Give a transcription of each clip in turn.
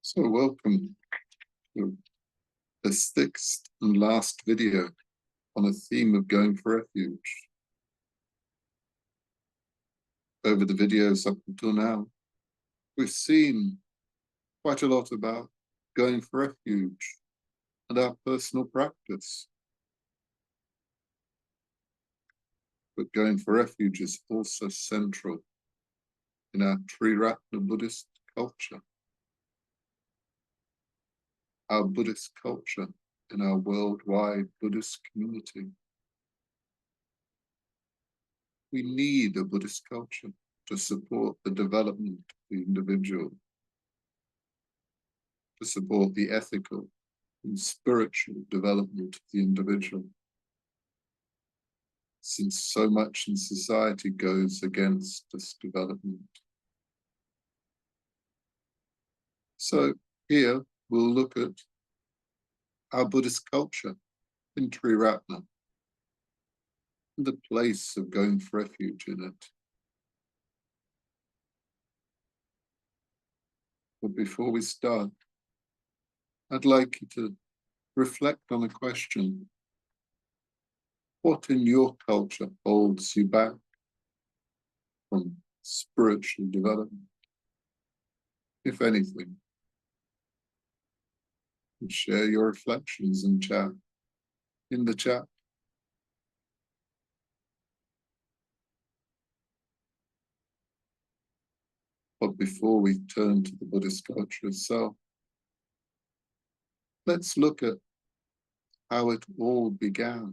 So welcome to the sixth and last video on a theme of going for refuge. Over the videos up until now, we've seen quite a lot about going for refuge and our personal practice. But going for refuge is also central in our Triratna Buddhist culture. Our Buddhist culture in our worldwide Buddhist community. We need a Buddhist culture to support the development of the individual, to support the ethical and spiritual development of the individual, since so much in society goes against this development. So here we'll look at our Buddhist culture in Triratna, and the place of going for refuge in it. But before we start, I'd like you to reflect on a question. What in your culture holds you back from spiritual development, if anything? And share your reflections in the chat. But before we turn to the Buddhist culture itself, let's look at how it all began.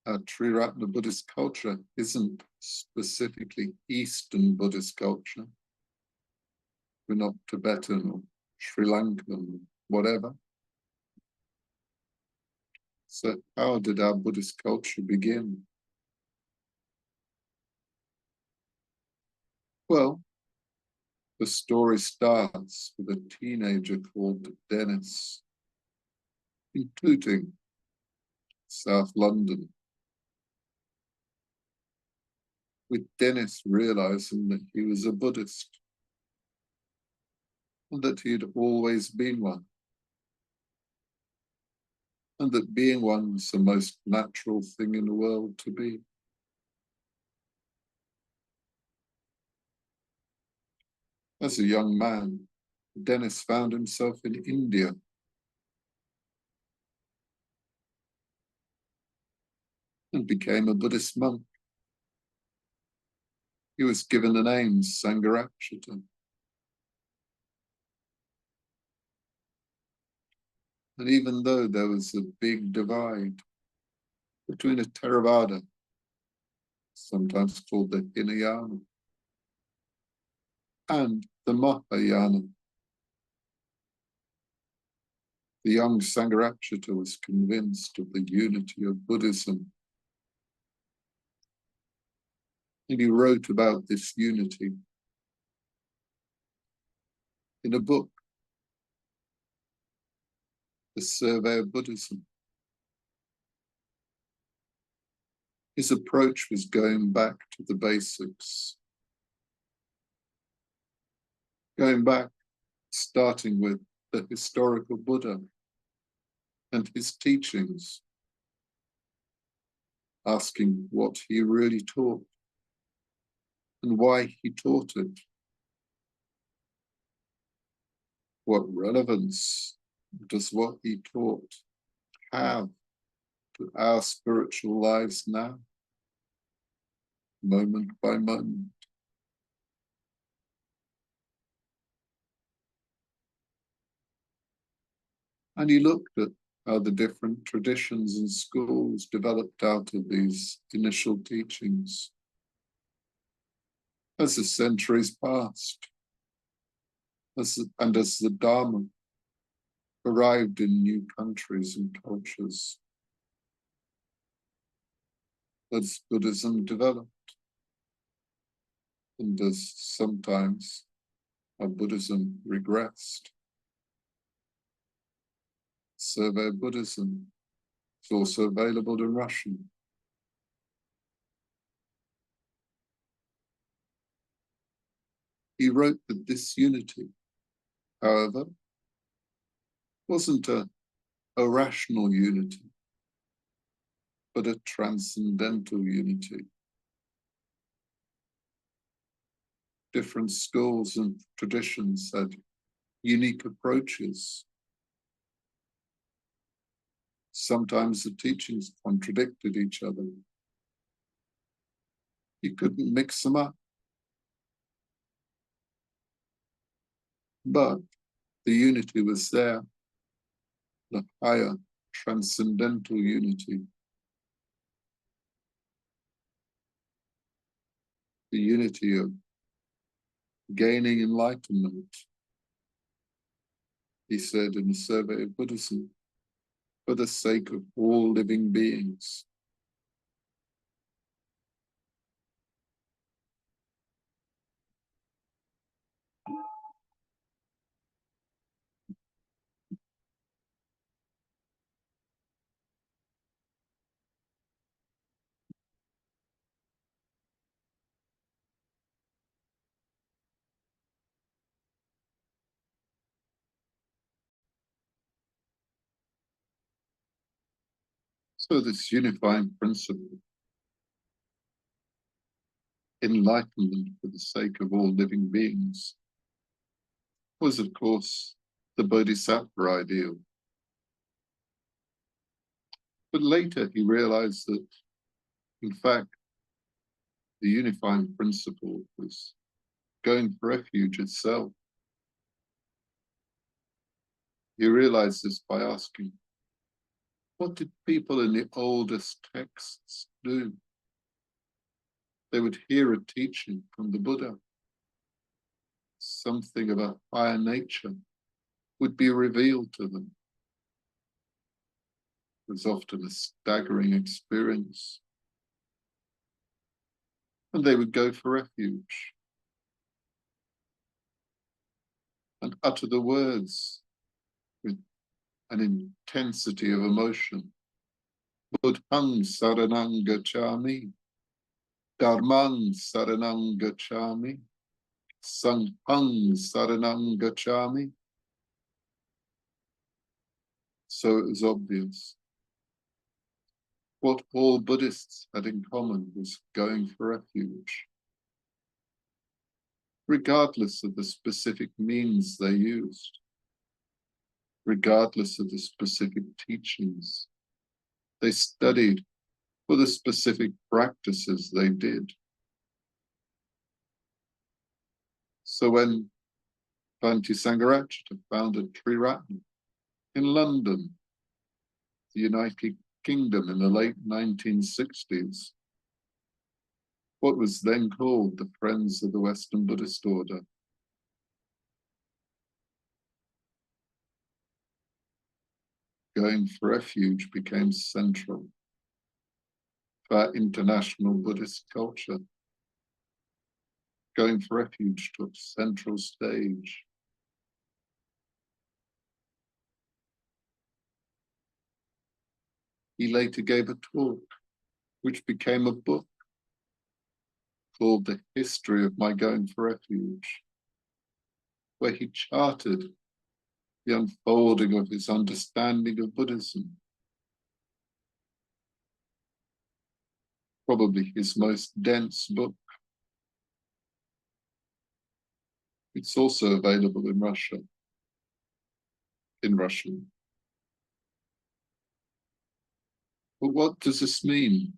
Our Triratna Buddhist culture isn't specifically Eastern Buddhist culture. We're not Tibetan or Sri Lankan, whatever. So how did our Buddhist culture begin? Well, the story starts with a teenager called Dennis, in Tooting, South London, with Dennis realizing that he was a Buddhist and that he had always been one, and that being one was the most natural thing in the world to be. As a young man, Dennis found himself in India. And became a Buddhist monk. He was given the name Sangharakshita. And even though there was a big divide between a Theravada, sometimes called the Hinayana, and the Mahayana, the young Sangharakshita was convinced of the unity of Buddhism. And he wrote about this unity in a book, The Survey of Buddhism. His approach was going back to the basics. Going back, starting with the historical Buddha and his teachings, asking what he really taught and why he taught it. What relevance does what he taught have to our spiritual lives now, moment by moment? And he looked at how the different traditions and schools developed out of these initial teachings. As the centuries passed, as the Dharma arrived in new countries and cultures, as Buddhism developed, and as sometimes our Buddhism regressed. Survey of Buddhism is also available in Russian. He wrote that this unity however, wasn't a rational unity, but a transcendental unity. Different schools and traditions had unique approaches. Sometimes the teachings contradicted each other. You couldn't mix them up. But the unity was there, the higher transcendental unity. The unity of gaining enlightenment, he said in the survey of Buddhism, for the sake of all living beings. So this unifying principle, enlightenment for the sake of all living beings, was of course the Bodhisattva ideal. But later he realized that, in fact, the unifying principle was going for refuge itself. He realized this by asking, what did people in the oldest texts do? They would hear a teaching from the Buddha. Something of a higher nature would be revealed to them. It was often a staggering experience. And they would go for refuge and utter the words with an intensity of emotion. Buddhang saranang gacchami, Dharmang saranang gacchami, Sanghang saranang gacchami. So it was obvious. What all Buddhists had in common was going for refuge, regardless of the specific means they used, regardless of the specific teachings they studied, or the specific practices they did. So when Bhante Sangharakshita founded Triratna in London, the United Kingdom, in the late 1960s, what was then called the Friends of the Western Buddhist Order, going for refuge became central for our international Buddhist culture. Going for refuge took central stage. He later gave a talk, which became a book called The History of My Going for Refuge, where he charted the unfolding of his understanding of Buddhism. Probably his most dense book. It's also available in Russian. But what does this mean?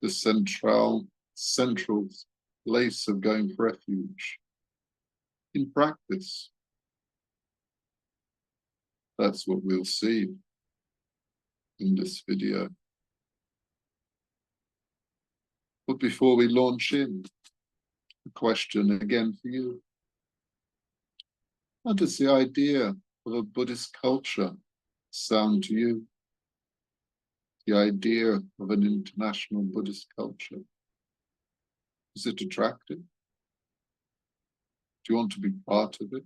The central place of going for refuge. In practice, that's what we'll see in this video. But before we launch in, a question again for you. How does the idea of a Buddhist culture sound to you? The idea of an international Buddhist culture. Is it attractive? Do you want to be part of it?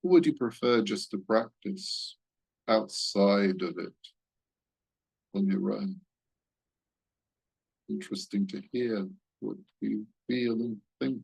Or would you prefer just to practice outside of it on your own? Interesting to hear what you feel and think.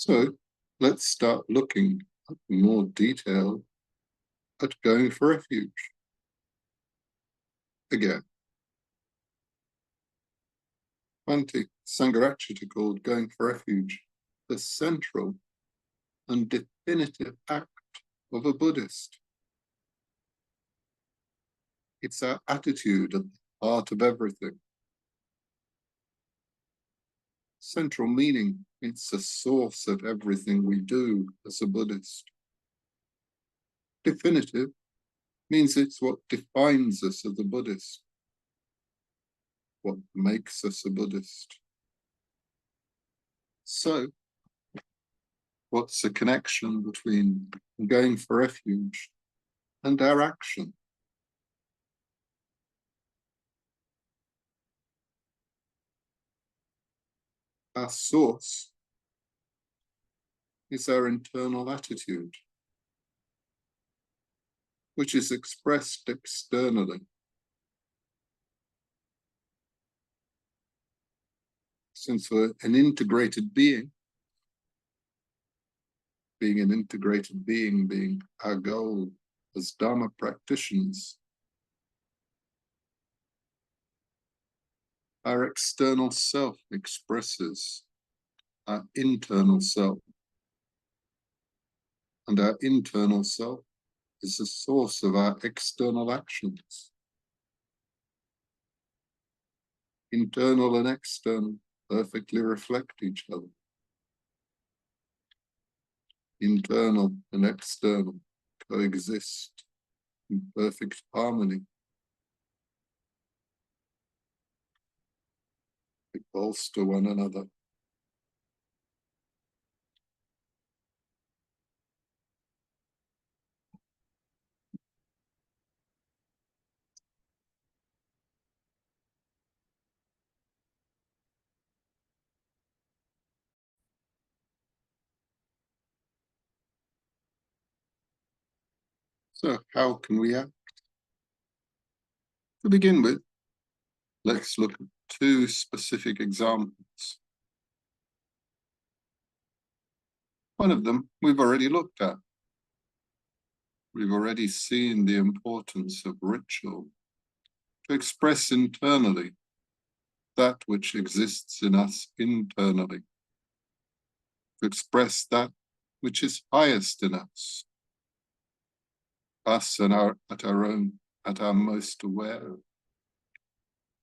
So let's start looking at more detail at going for refuge. Again, Bhante Sangharachita called going for refuge the central and definitive act of a Buddhist. It's our attitude at the heart of everything. Central meaning, it's the source of everything we do as a Buddhist. Definitive means it's what defines us as a Buddhist, what makes us a Buddhist. So, what's the connection between going for refuge and our action? Our source is our internal attitude, which is expressed externally. Since we're an integrated being being our goal as Dharma practitioners, our external self expresses our internal self, and our internal self is the source of our external actions. Internal and external perfectly reflect each other. Internal and external coexist in perfect harmony. They bolster one another. So how can we act? To begin with, let's look at two specific examples. One of them we've already looked at. We've already seen the importance of ritual to express internally that which exists in us internally, to express that which is highest in us and at our most aware,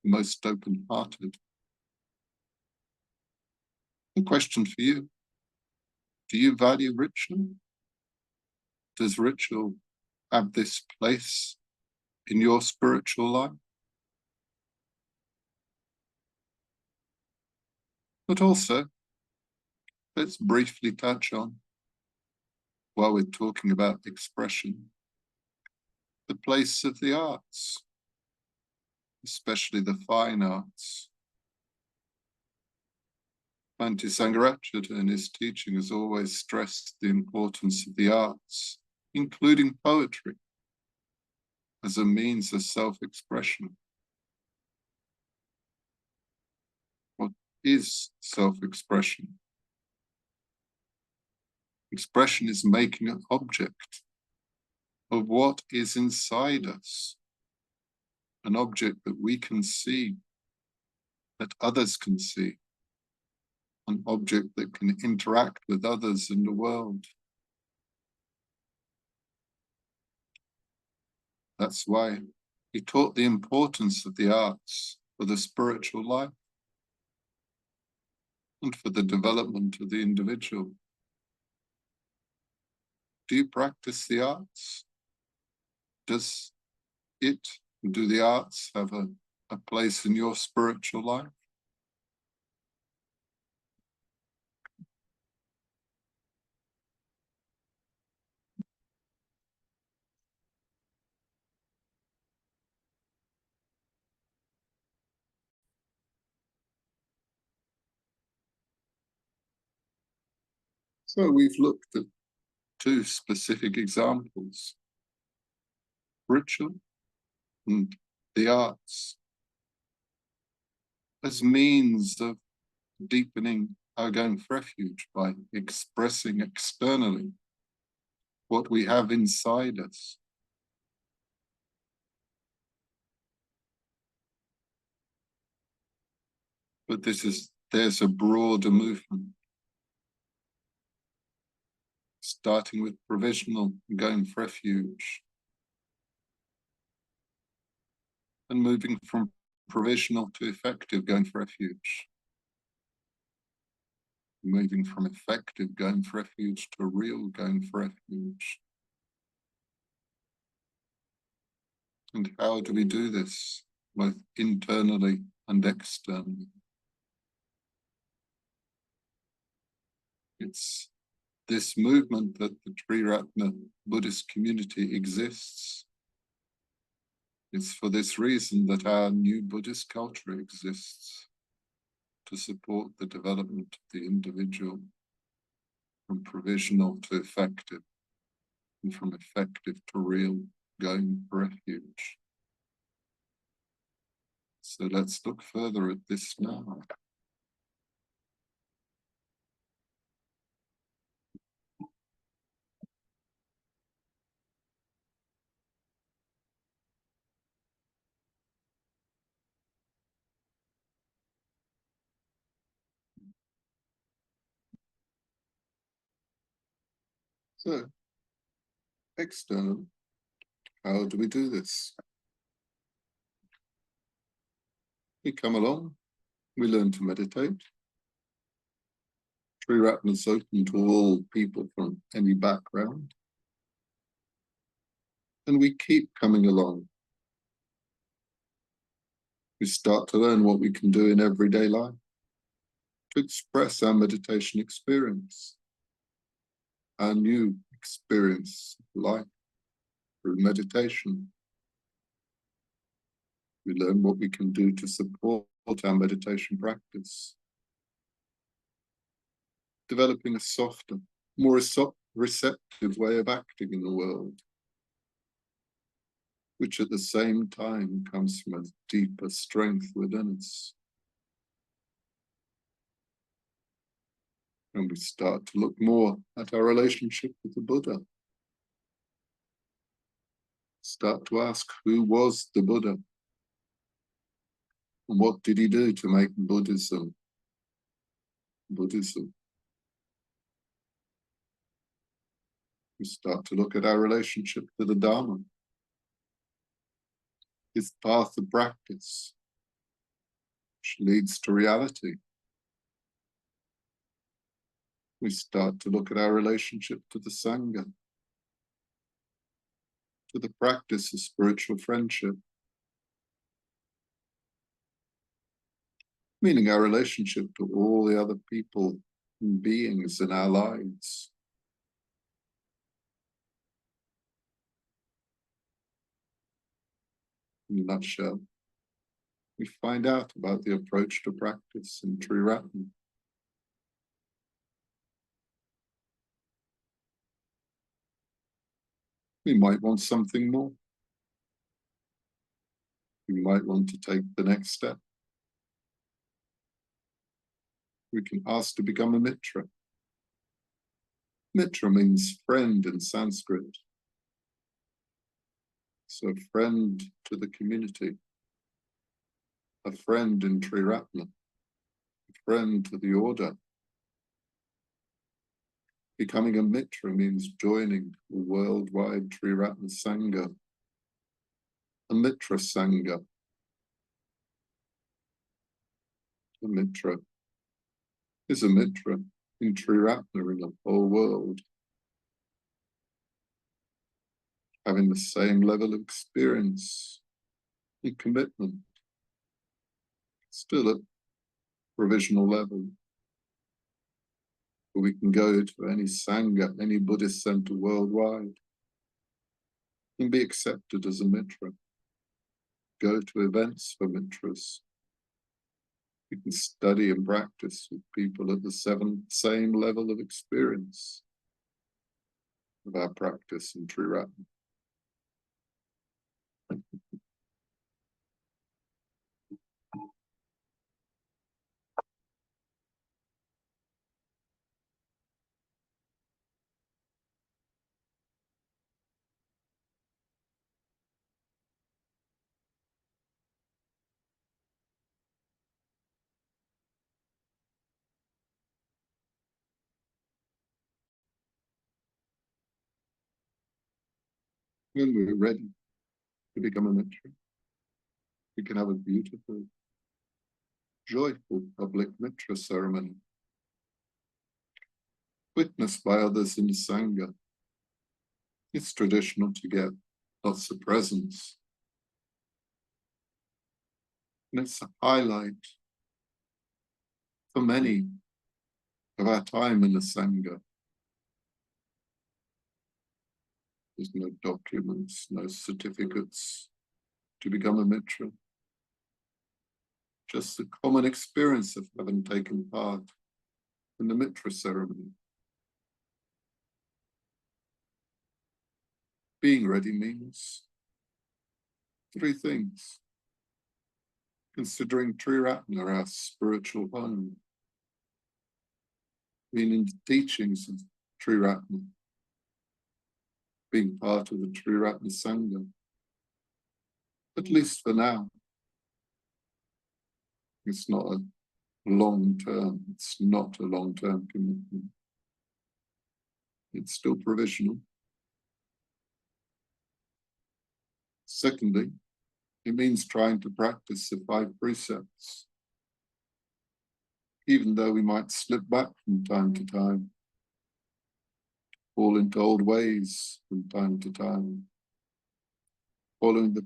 most open-hearted. A question for you: do you value ritual? Does ritual have this place in your spiritual life? But also, let's briefly touch on, while we're talking about expression, the place of the arts, especially the fine arts. Bhante Sangharachita in his teaching has always stressed the importance of the arts, including poetry, as a means of self-expression. What is self-expression? Expression is making an object of what is inside us, an object that we can see, that others can see, an object that can interact with others in the world. That's why he taught the importance of the arts for the spiritual life and for the development of the individual. Do you practice the arts? Do the arts have a place in your spiritual life? So we've looked at two specific examples: ritual and the arts, as means of deepening our going for refuge by expressing externally what we have inside us. But there's a broader movement, starting with provisional going for refuge, and moving from provisional to effective going for refuge, moving from effective going for refuge to real going for refuge. And how do we do this, both internally and externally? It's this movement that the Triratna Buddhist Community exists. It's for this reason that our new Buddhist culture exists, to support the development of the individual from provisional to effective, and from effective to real going for refuge. So let's look further at this now. So, external, how do we do this? We come along, we learn to meditate. Triratna is open to all people from any background. And we keep coming along. We start to learn what we can do in everyday life to express our meditation experience, our new experience of life through meditation. We learn what we can do to support our meditation practice, developing a softer, more receptive way of acting in the world, which at the same time comes from a deeper strength within us. And we start to look more at our relationship with the Buddha. Start to ask, who was the Buddha? And what did he do to make Buddhism Buddhism? We start to look at our relationship to the Dharma, his path of practice, which leads to reality. We start to look at our relationship to the Sangha, to the practice of spiritual friendship, meaning our relationship to all the other people and beings in our lives. In a nutshell, we find out about the approach to practice in Triratna. We might want something more. We might want to take the next step. We can ask to become a mitra. Mitra means friend in Sanskrit. So a friend to the community, a friend in Triratna, a friend to the order. Becoming a mitra means joining the worldwide Triratna Sangha, a mitra Sangha. A mitra is a mitra in Triratna in the whole world, having the same level of experience and commitment, still at provisional level. But we can go to any Sangha, any Buddhist center worldwide, and be accepted as a mitra. Go to events for mitras. We can study and practice with people at the same level of experience of our practice in Triratna. When we're ready to become a mitra, we can have a beautiful, joyful public mitra ceremony, witnessed by others in the Sangha. It's traditional to get lots of presents. And it's a highlight for many of our time in the Sangha. There's no documents, no certificates to become a mitra. Just the common experience of having taken part in the mitra ceremony. Being ready means three things. Considering Triratna, our spiritual home, being in the teachings of Triratna, being part of the Triratna Sangha, at least for now. It's not a long-term, it's not a long-term commitment. It's still provisional. Secondly, it means trying to practice the 5 precepts, even though we might slip back from time to time, fall into old ways from time to time. Following the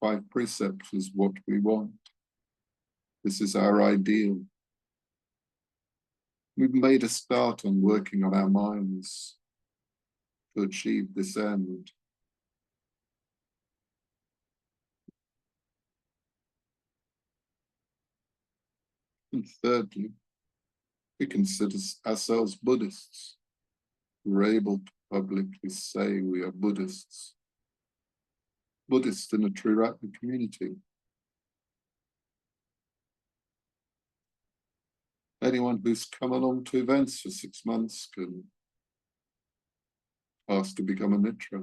5 precepts is what we want. This is our ideal. We've made a start on working on our minds to achieve this end. And thirdly, we consider ourselves Buddhists. We're able to publicly say we are Buddhists. Buddhists in a Triratna community. Anyone who's come along to events for 6 months can ask to become a mitra.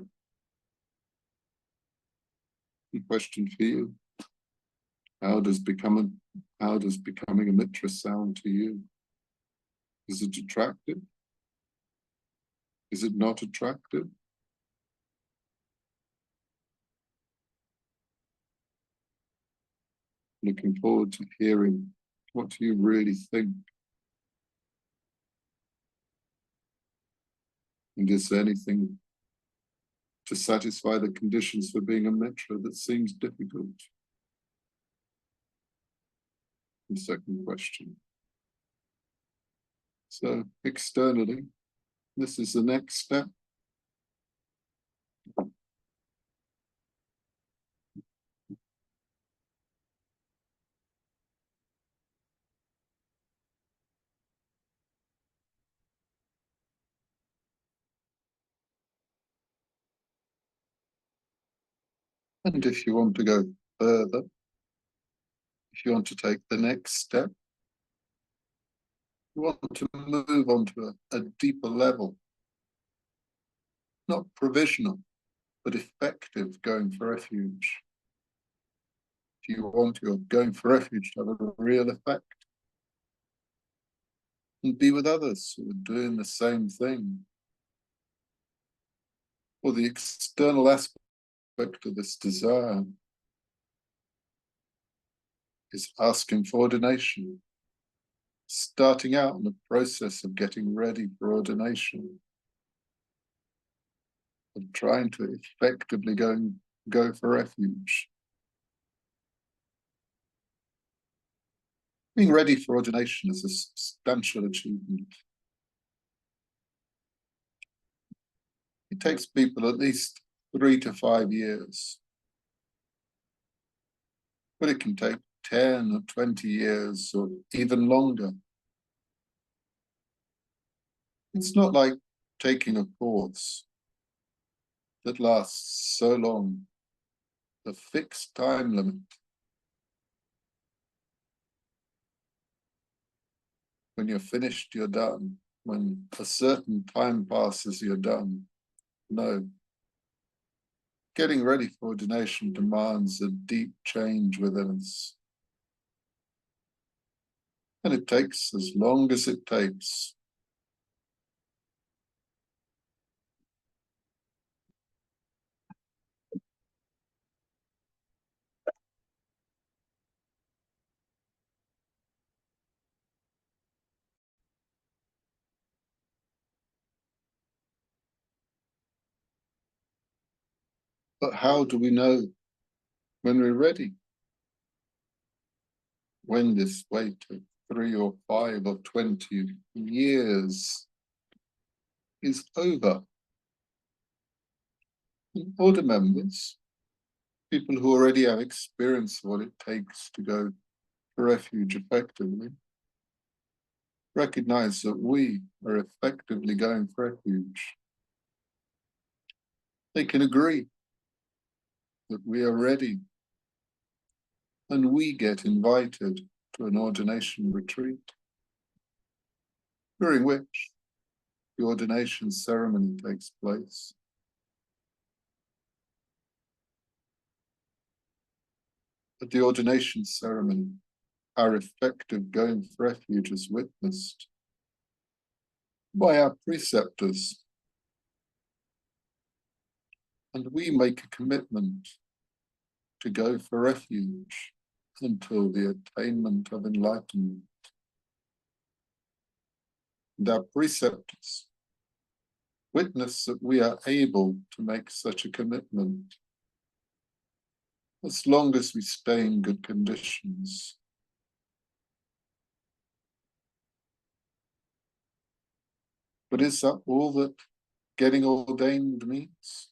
The question for you, how does becoming a mitra sound to you? Is it attractive? Is it not attractive? Looking forward to hearing what do you really think. And is there anything to satisfy the conditions for being a mitra that seems difficult? The second question. So externally, this is the next step. And if you want to go further, if you want to take the next step, you want to move on to a deeper level, not provisional, but effective going for refuge. If you want your going for refuge to have a real effect, and be with others who are doing the same thing. Or the external aspect of this desire is asking for ordination, starting out in the process of getting ready for ordination, of trying to effectively go for refuge. Being ready for ordination is a substantial achievement. It takes people at least 3 to 5 years, but it can take 10 or 20 years or even longer. It's not like taking a course that lasts so long, a fixed time limit. When you're finished, you're done. When a certain time passes, you're done. No. Getting ready for ordination demands a deep change within us. And it takes as long as it takes. But how do we know when we're ready? When this wait of 3 or 5 or 20 years is over? And order members, people who already have experience of what it takes to go to refuge effectively, recognize that we are effectively going for refuge. They can agree that we are ready, and we get invited to an ordination retreat, during which the ordination ceremony takes place. At the ordination ceremony, our effective going for refuge is witnessed by our preceptors, and we make a commitment to go for refuge until the attainment of enlightenment. And our preceptors witness that we are able to make such a commitment as long as we stay in good conditions. But is that all that getting ordained means?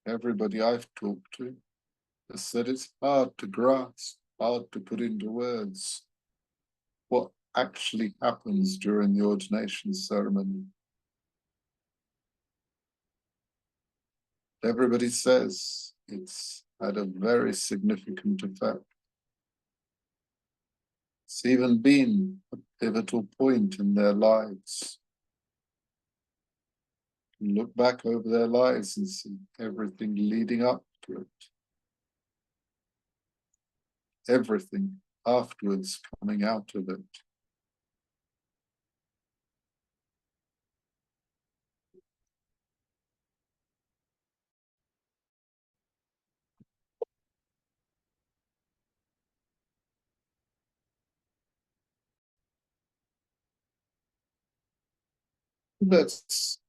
Everybody I've talked to has said it's hard to grasp, hard to put into words what actually happens during the ordination ceremony. Everybody says it's had a very significant effect. It's even been a pivotal point in their lives. You look back over their lives and see everything leading up to it. Everything afterwards coming out of it. Let's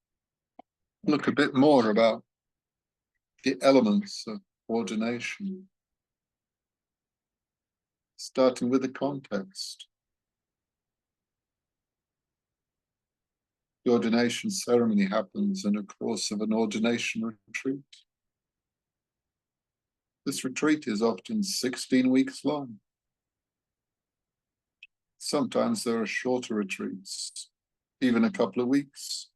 look a bit more about the elements of ordination, starting with the context. The ordination ceremony happens in the course of an ordination retreat. This retreat is often 16 weeks long. Sometimes there are shorter retreats, even a couple of weeks,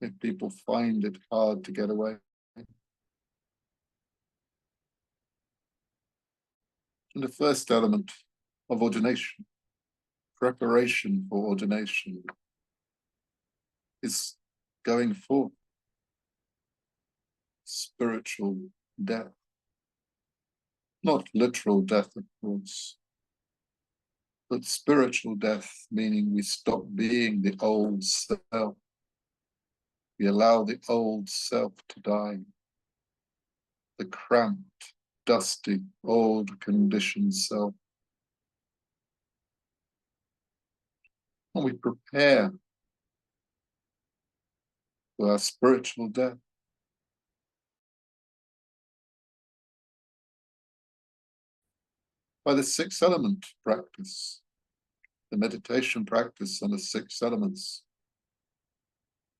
if people find it hard to get away. And the first element of ordination, preparation for ordination, is going forth. Spiritual death. Not literal death, of course, but spiritual death, meaning we stop being the old self. We allow the old self to die. The cramped, dusty, old conditioned self. And we prepare for our spiritual death. By the 6 element practice, the meditation practice on the 6 elements.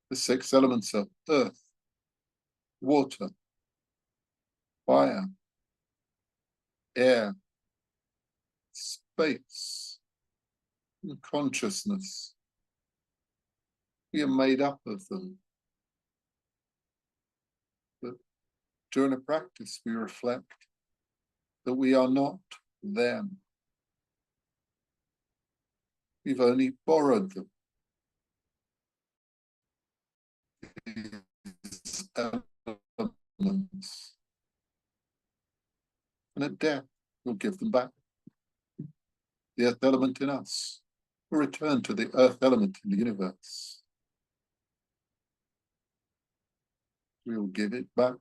The 6 elements are earth, water, fire, air, space, and consciousness. We are made up of them. But during a practice, we reflect that we are not them. We've only borrowed them. These elements. And at death, we'll give them back. The earth element in us will return to the earth element in the universe. We will give it back.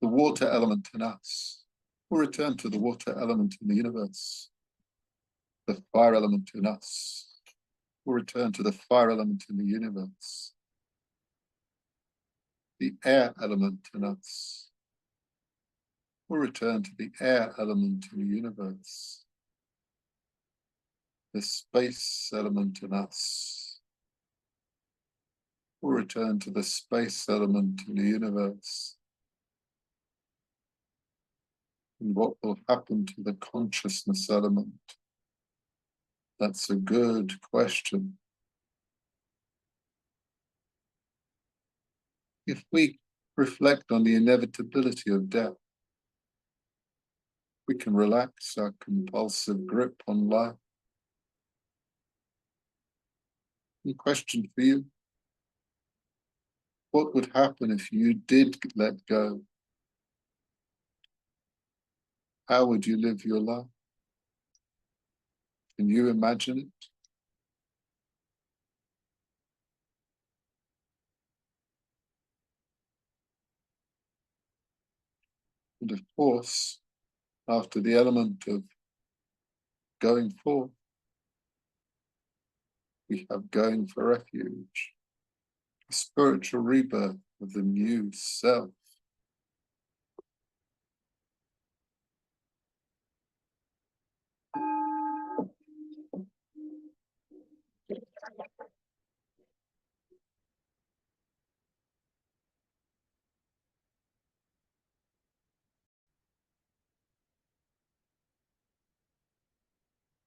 The water element in us We'll return to the water element in the universe, the fire element in us. We'll return to the fire element in the universe, the air element in us. We'll return to the air element in the universe, the space element in us. We'll return to the space element in the universe. And what will happen to the consciousness element? That's a good question. If we reflect on the inevitability of death, we can relax our compulsive grip on life. And question for you, what would happen if you did let go? How would you live your life? Can you imagine it? And of course, after the element of going forth, we have going for refuge, a spiritual rebirth of the new self.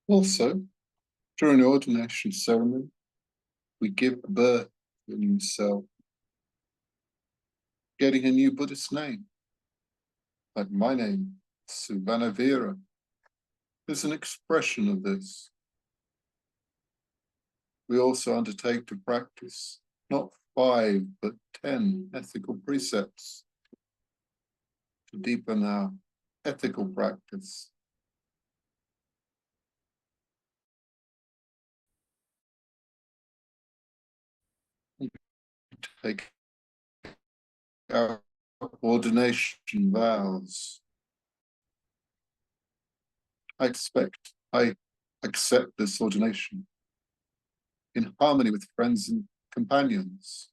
Also, during the ordination ceremony, we give birth to a new self, getting a new Buddhist name, like my name, Suvannavira, is an expression of this. We also undertake to practice not 5, but 10 ethical precepts to deepen our ethical practice. We take our ordination vows. I accept this ordination in harmony with friends and companions.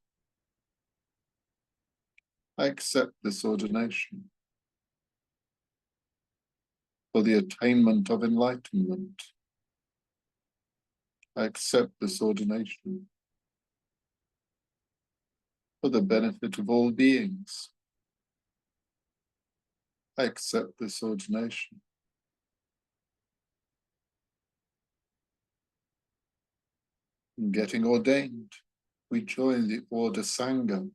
I accept this ordination for the attainment of enlightenment. I accept this ordination for the benefit of all beings. I accept this ordination in getting ordained. We join the order Sangha,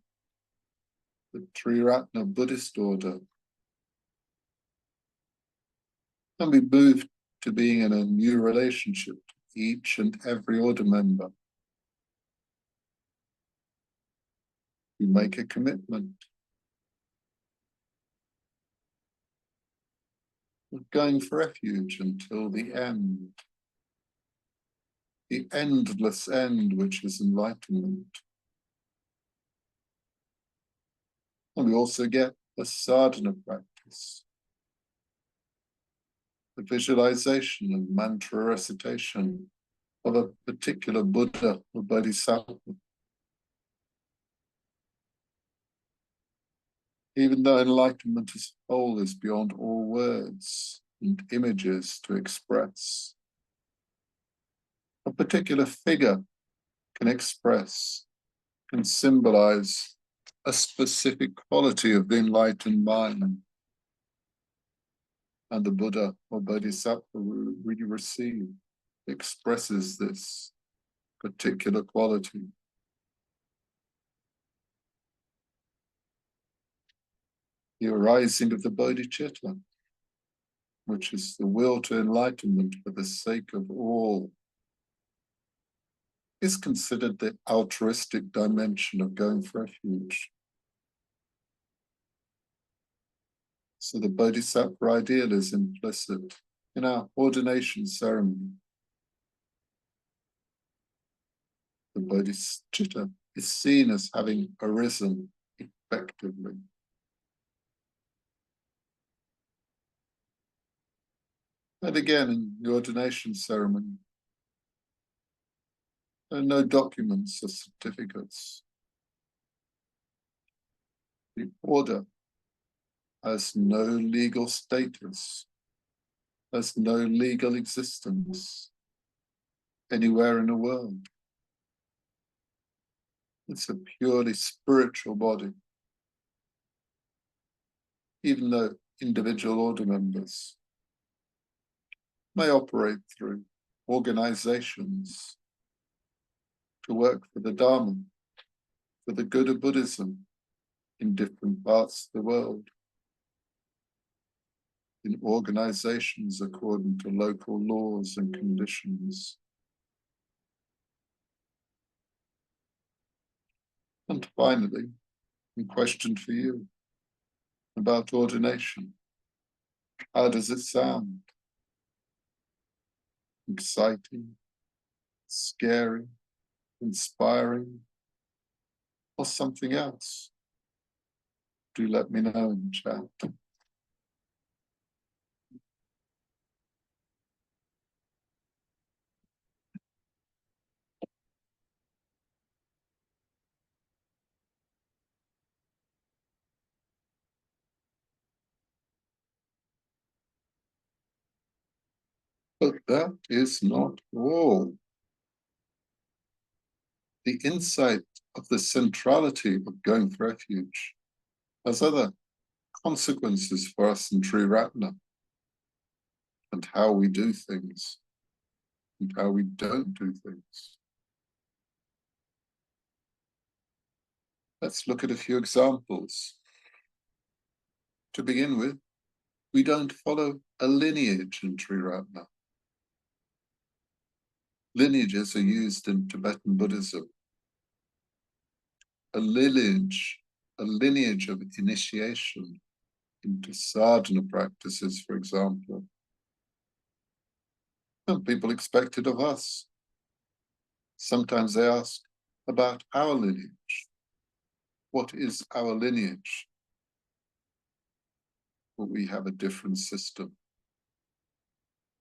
the Triratna Buddhist order, and we move to being in a new relationship to each and every order member. We make a commitment. We're going for refuge until the end. The endless end, which is enlightenment. And we also get a sadhana practice, the visualization and mantra recitation of a particular Buddha or Bodhisattva. Even though enlightenment as a whole is beyond all words and images to express, a particular figure can symbolize a specific quality of the enlightened mind. And the Buddha or Bodhisattva we receive expresses this particular quality. The arising of the bodhicitta, which is the will to enlightenment for the sake of all, is considered the altruistic dimension of going for refuge. So the bodhisattva ideal is implicit in our ordination ceremony. The bodhicitta is seen as having arisen effectively. And again, in the ordination ceremony, there are no documents or certificates. The order has no legal status, has no legal existence anywhere in the world. It's a purely spiritual body, even though individual order members may operate through organizations to work for the Dharma, for the good of Buddhism in different parts of the world, in organizations according to local laws and conditions. And finally, a question for you about ordination. How does it sound? Exciting, scary, inspiring, or something else? Do let me know in the chat. But that is not all. The insight of the centrality of going for refuge has other consequences for us in Triratna, and how we do things and how we don't do things. Let's look at a few examples. To begin with, we don't follow a lineage in Triratna. Lineages are used in Tibetan Buddhism. A lineage of initiation into sadhana practices, for example. And people expect it of us. Sometimes they ask about our lineage. What is our lineage? Well, we have a different system.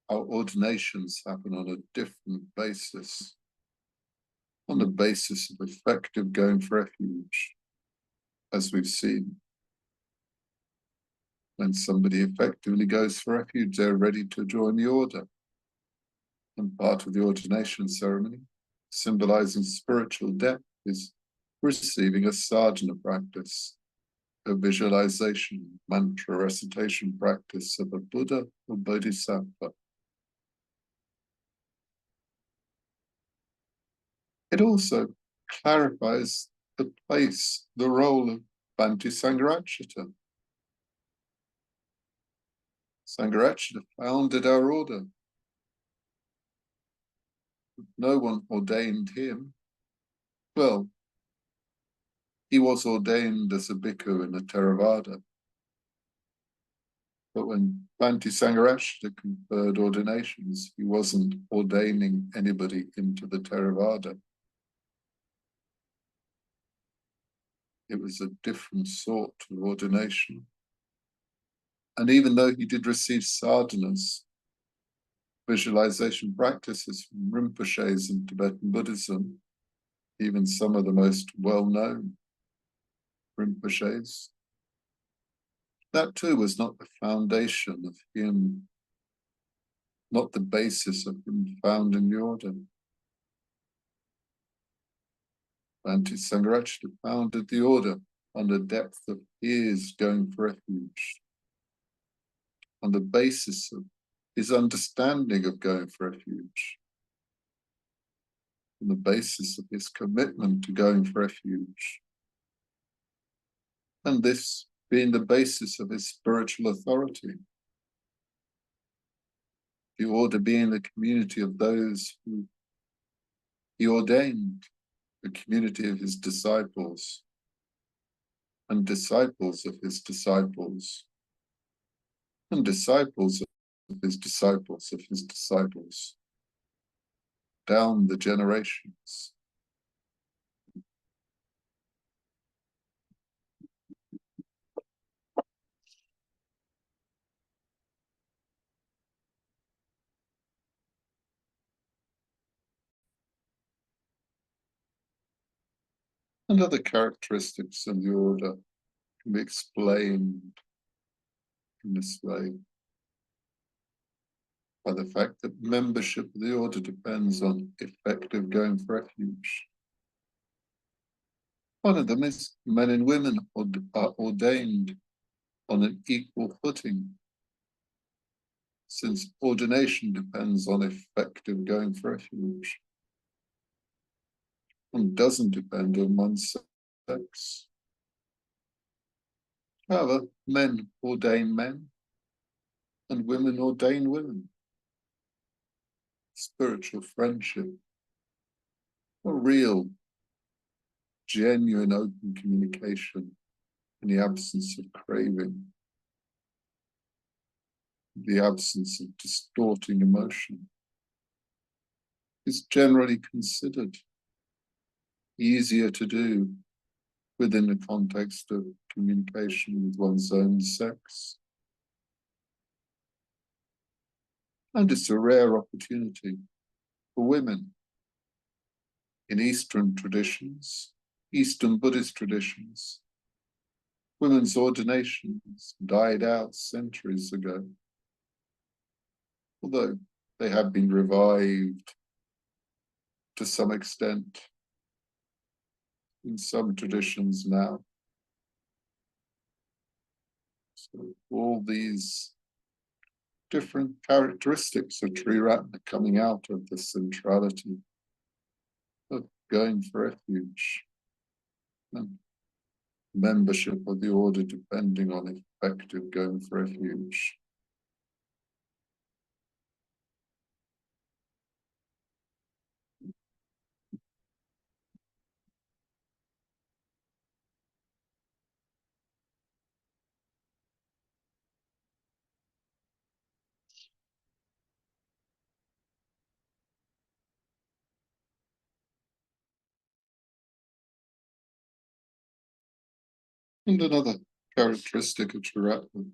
Our ordinations happen on a different basis, on the basis of effective going for refuge, as we've seen. When somebody effectively goes for refuge, they're ready to join the order. And part of the ordination ceremony, symbolizing spiritual depth, is receiving a sadhana practice, a visualization, mantra recitation practice of a Buddha or Bodhisattva. It also clarifies the place, the role of Bhante Sangharakshita. Sangharakshita founded our order. No one ordained him. Well, he was ordained as a bhikkhu in the Theravada. But when Bhante Sangharakshita conferred ordinations, he wasn't ordaining anybody into the Theravada. It was a different sort of ordination. And even though he did receive sadhanas, visualization practices from Rinpoches in Tibetan Buddhism, even some of the most well-known Rinpoches, that too was not the foundation of him, not the basis of him founding the order. Bhante Sangharakshita founded the order on the depth of his going for refuge, on the basis of his understanding of going for refuge, on the basis of his commitment to going for refuge, and this being the basis of his spiritual authority. The order being the community of those who he ordained, the community of his disciples, and disciples of his disciples, and disciples of his disciples of his disciples, down the generations. And other characteristics of the order can be explained in this way by the fact that membership of the order depends on effective going for refuge. One of them is men and women are ordained on an equal footing, since ordination depends on effective going for refuge and doesn't depend on one's sex. However, men ordain men and women ordain women. Spiritual friendship, a real, genuine, open communication in the absence of craving, the absence of distorting emotion, is generally considered easier to do within the context of communication with one's own sex. And it's a rare opportunity for women in Eastern traditions, Eastern Buddhist traditions. Women's ordinations died out centuries ago, although they have been revived to some extent in some traditions now. So all these different characteristics of Triratna coming out of the centrality of going for refuge and membership of the order depending on effective going for refuge. And another characteristic of Triratna,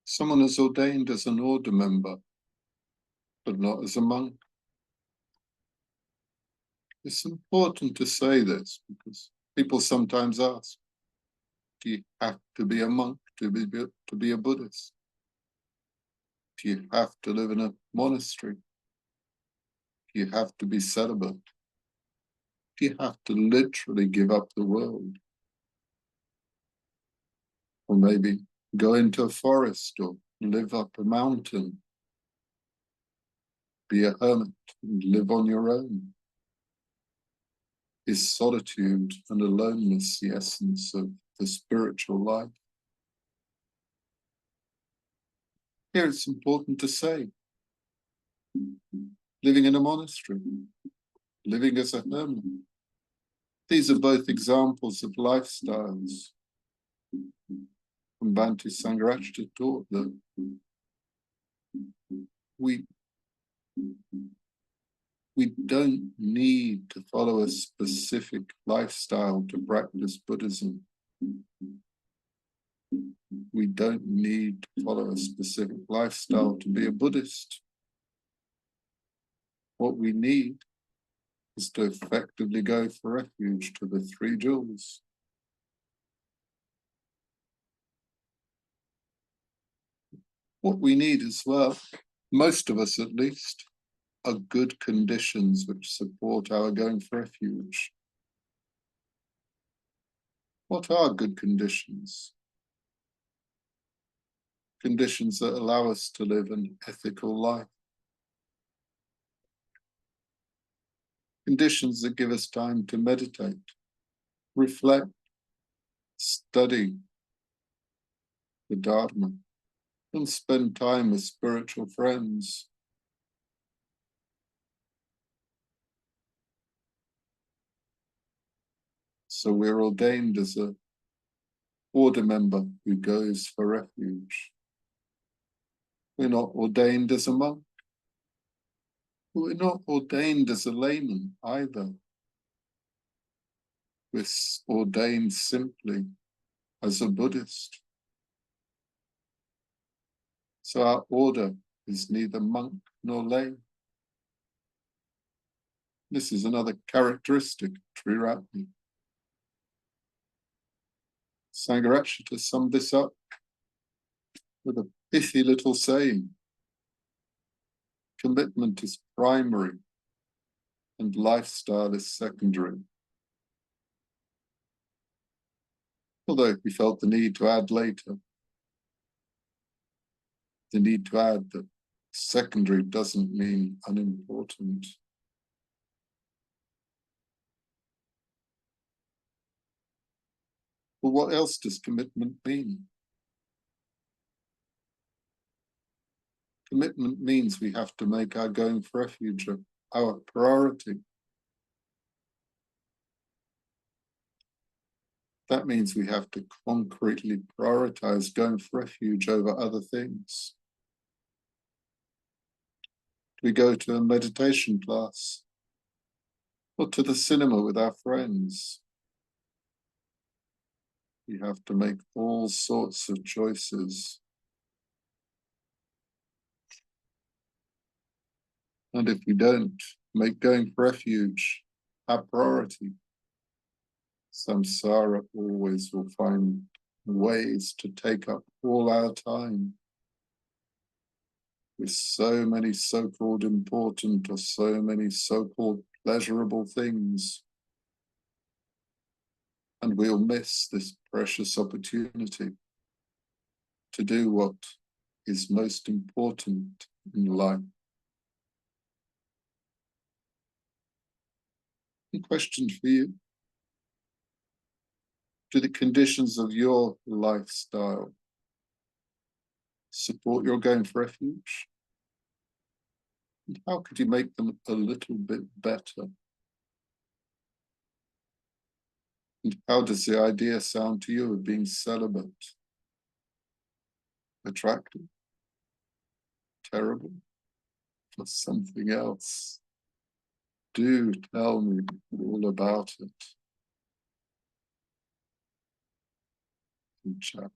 someone is ordained as an order member, but not as a monk. It's important to say this because people sometimes ask, do you have to be a monk to be a Buddhist? Do you have to live in a monastery? Do you have to be celibate? Do you have to literally give up the world? Or maybe go into a forest or live up a mountain, be a hermit and live on your own? Is solitude and aloneness the essence of the spiritual life? Here it's important to say, living in a monastery, living as a hermit, these are both examples of lifestyles. And Bhante Sangharajita taught that we don't need to follow a specific lifestyle to practice Buddhism. We don't need to follow a specific lifestyle to be a Buddhist. What we need is to effectively go for refuge to the three jewels. What we need as well, most of us at least, are good conditions which support our going for refuge. What are good conditions? Conditions that allow us to live an ethical life. Conditions that give us time to meditate, reflect, study the Dharma, and spend time with spiritual friends. So we're ordained as an order member who goes for refuge. We're not ordained as a monk. We're not ordained as a layman either. We're ordained simply as a Buddhist. So our order is neither monk nor lay. This is another characteristic of Triratna. Sangharakshita summed this up with a pithy little saying: commitment is primary and lifestyle is secondary. Although he felt the need to add later, the need to add that secondary doesn't mean unimportant. But what else does commitment mean? Commitment means we have to make our going for refuge our priority. That means we have to concretely prioritize going for refuge over other things. We go to a meditation class or to the cinema with our friends. We have to make all sorts of choices. And if we don't make going for refuge our priority, samsara always will find ways to take up all our time with so many so-called important or so many so-called pleasurable things. And we'll miss this precious opportunity to do what is most important in life. A question for you: do the conditions of your lifestyle support your going for refuge? And how could you make them a little bit better? And how does the idea sound to you of being celibate? Attractive? Terrible? Or something else? Do tell me all about it in chat.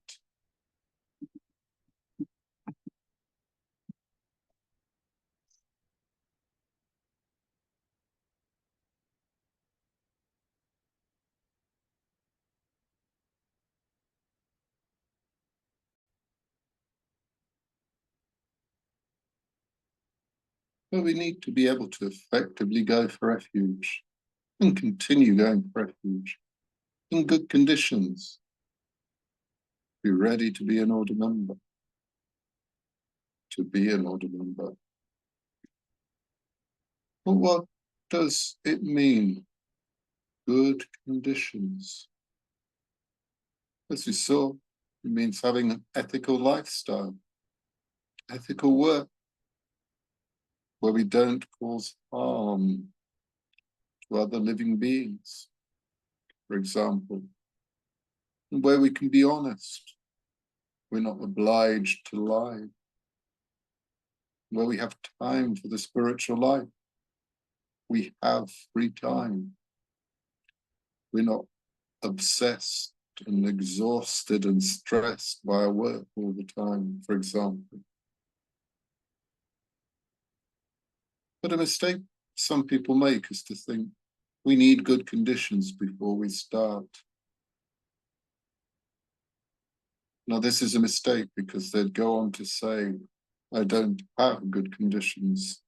But we need to be able to effectively go for refuge and continue going for refuge in good conditions. Be ready to be an order member. To be an order member. But what does it mean? Good conditions. As we saw, it means having an ethical lifestyle, ethical work, where we don't cause harm to other living beings, for example, and where we can be honest. We're not obliged to lie, where we have time for the spiritual life. We have free time. We're not obsessed and exhausted and stressed by our work all the time, for example. But a mistake some people make is to think we need good conditions before we start. Now, this is a mistake because they'd go on to say, I don't have good conditions,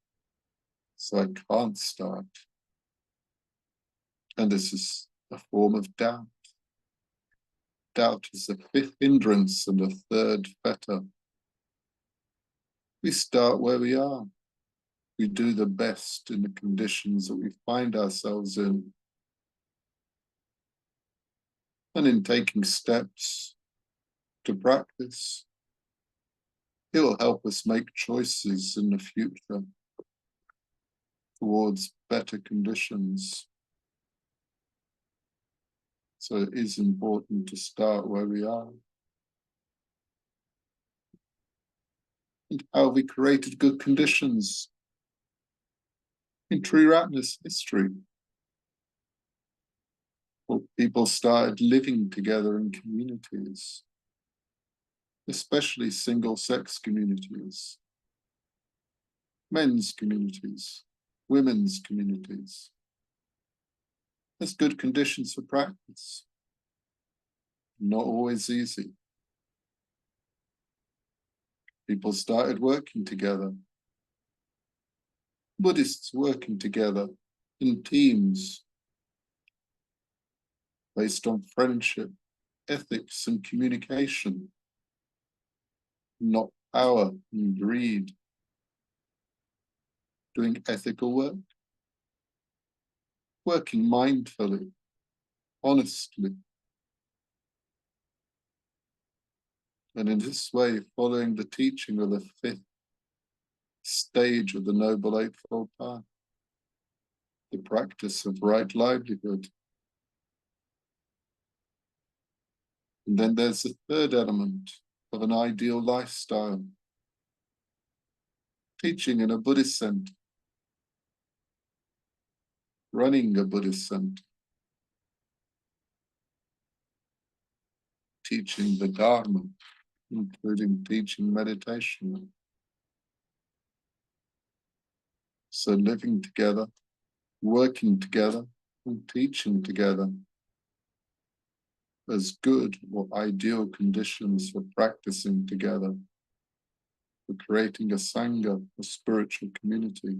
so I can't start. And this is a form of doubt. Doubt is a fifth hindrance and a third fetter. We start where we are. We do the best in the conditions that we find ourselves in. And in taking steps to practice, it will help us make choices in the future towards better conditions. So it is important to start where we are. And how have we created good conditions? In Triratna's history, well, people started living together in communities, especially single-sex communities, men's communities, women's communities. There's good conditions for practice. not always easy. People started working together. Buddhists working together in teams based on friendship, ethics, and communication, not power and greed. Doing ethical work, working mindfully, honestly, and in this way following the teaching of the fifth stage of the Noble Eightfold Path, the practice of right livelihood. And then there's the third element of an ideal lifestyle, teaching in a Buddhist center, running a Buddhist center, teaching the Dharma, including teaching meditation. So living together, working together, and teaching together as good or ideal conditions for practicing together, for creating a sangha, a spiritual community.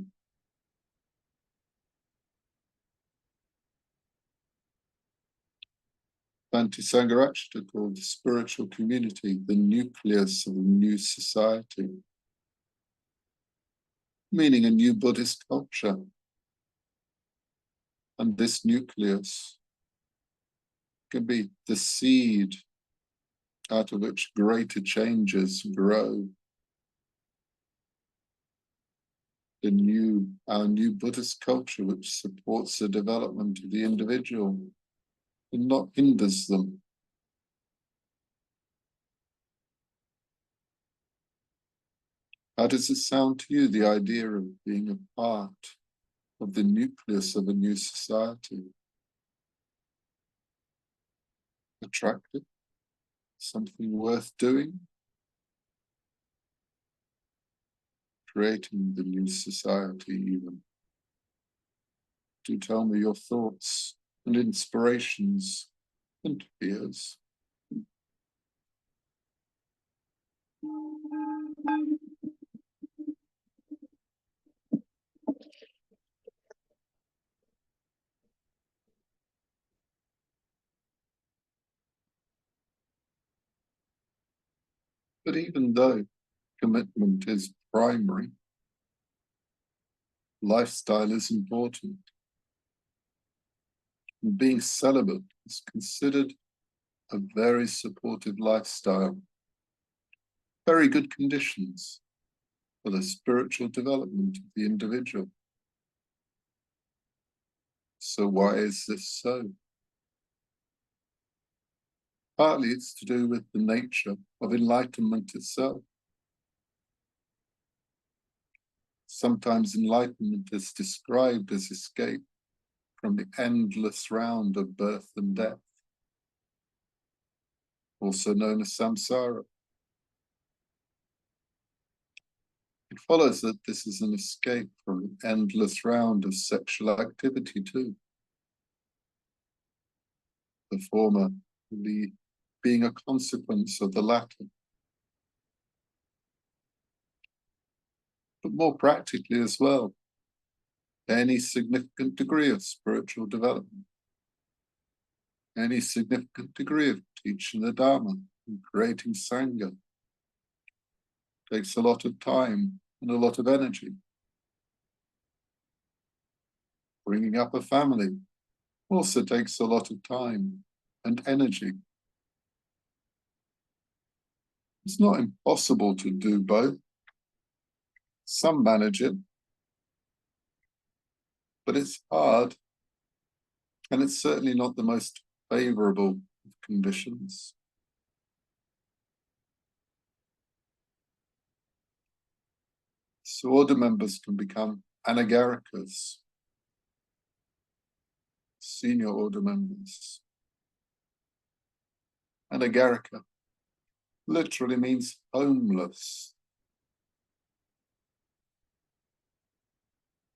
Bhante Sangharajita called the spiritual community the nucleus of a new society, meaning a new Buddhist culture. And this nucleus can be the seed out of which greater changes grow. Our new Buddhist culture, which supports the development of the individual and not hinders them. How does it sound to you, the idea of being a part of the nucleus of a new society? Attractive? Something worth doing? Creating the new society even. Do tell me your thoughts and inspirations and fears. But even though commitment is primary, lifestyle is important. And being celibate is considered a very supportive lifestyle. Very good conditions for the spiritual development of the individual. So why is this so? Partly it's to do with the nature of enlightenment itself. Sometimes enlightenment is described as escape from the endless round of birth and death, also known as samsara. It follows that this is an escape from an endless round of sexual activity too. The former being a consequence of the latter. But more practically as well, any significant degree of spiritual development, any significant degree of teaching the Dharma and creating Sangha takes a lot of time and a lot of energy. Bringing up a family also takes a lot of time and energy. It's not impossible to do both. Some manage it, but it's hard, and it's certainly not the most favorable of conditions. So order members can become anagarikas, senior order members. Anagarika literally means homeless.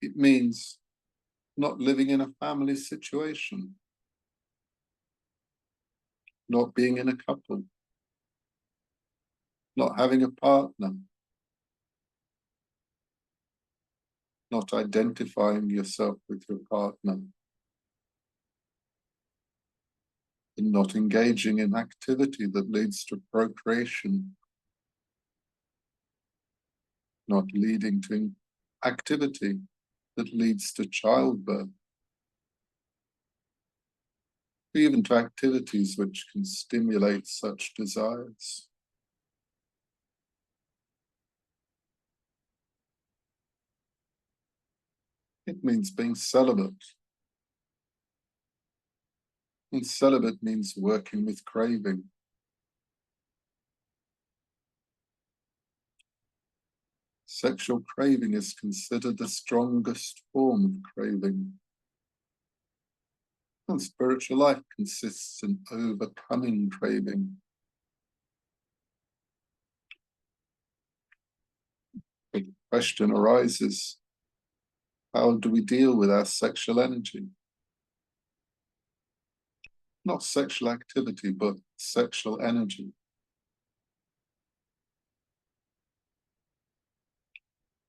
It means not living in a family situation. not being in a couple, not having a partner, not identifying yourself with your partner, and not engaging in activity that leads to procreation, not leading to activity that leads to childbirth, even to activities which can stimulate such desires. It means being celibate. And celibate means working with craving. Sexual craving is considered the strongest form of craving. And spiritual life consists in overcoming craving. The question arises, how do we deal with our sexual energy? Not sexual activity, but sexual energy.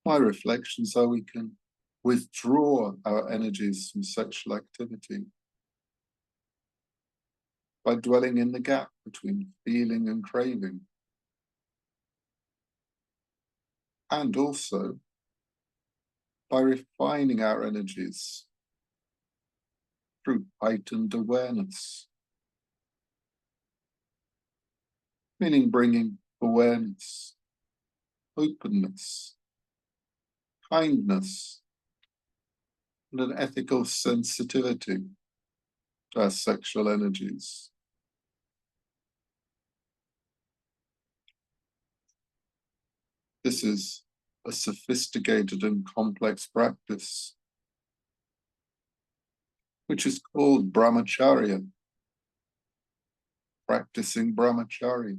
My reflections are we can withdraw our energies from sexual activity by dwelling in the gap between feeling and craving. And also by refining our energies through heightened awareness, meaning bringing awareness, openness, kindness, and an ethical sensitivity to our sexual energies. This is a sophisticated and complex practice, which is called brahmacharya, practicing brahmacharya.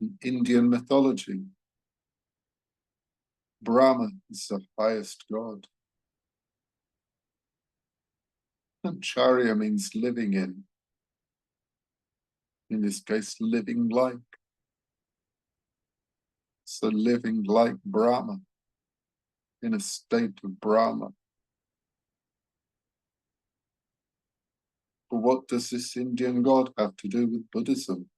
In Indian mythology, Brahma is the highest god. And charya means living in this case, living like. So living like Brahma, in a state of Brahma. But what does this Indian god have to do with Buddhism?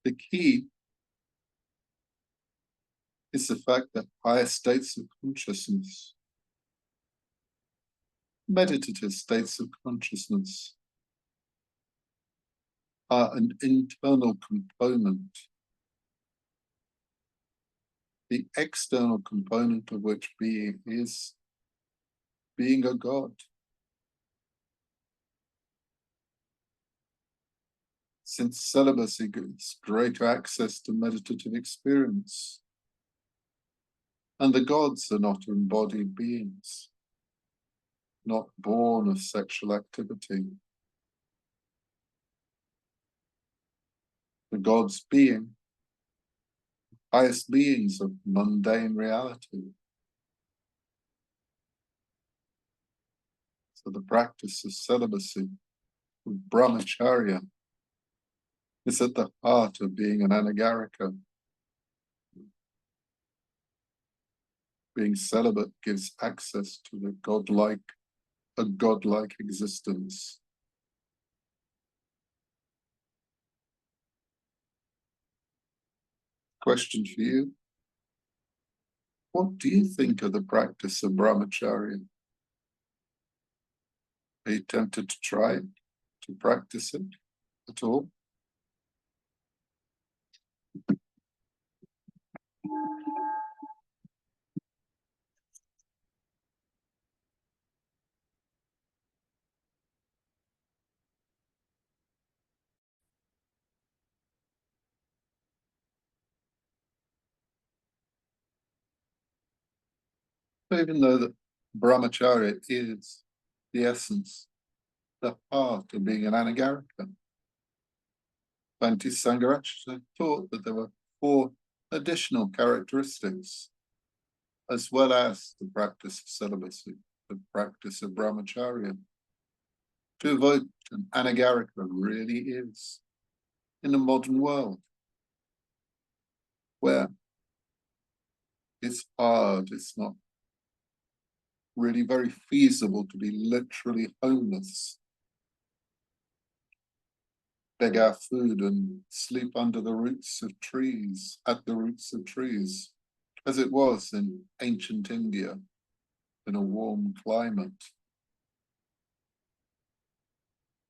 The key is the fact that higher states of consciousness, meditative states of consciousness, are an internal component, the external component of which being is being a god. Since celibacy gives greater access to meditative experience, and the gods are not embodied beings, not born of sexual activity. The gods being highest beings of mundane reality. So the practice of celibacy, of brahmacharya, is at the heart of being an anagarika. Being celibate gives access to the a godlike existence. Question for you. What do you think of the practice of brahmacharya? Are you tempted to try it, to practice it at all? Even though that brahmacharya is the essence, the heart of being an anagarika, Bhante Sangharacharya thought that there were 4 additional characteristics, as well as the practice of celibacy. the practice of brahmacharya, to avoid an anagarika really is in the modern world, where it's hard, it's not really very feasible to be literally homeless, beg our food and sleep under the roots of trees, at the roots of trees, as it was in ancient India, in a warm climate.